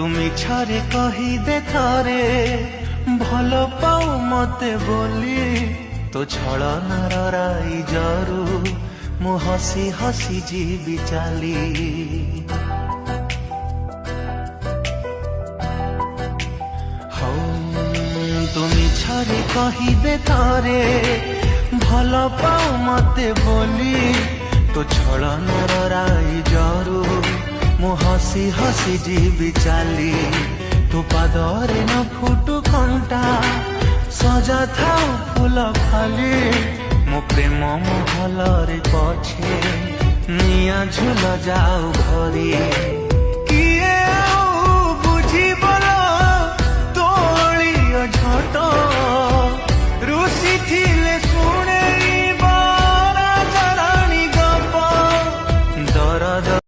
তুমি ছরে কহি দে থরে ভাল পাও মতে বলি তো ছলনার রাই জরু মু হসি হসি ଯିବି চালি তুমি ছরে কহি দে থরে ভাল পাও মতে বলি তো ছলনার রাই জরু মু হসি হসি ଯିବି চালি তো পাদরে ন ফুটু কণ্টা সজা থাও ফুল খালি মো প্রেম মহলরে পছে নিয়া ঝুল যাও ঘরে।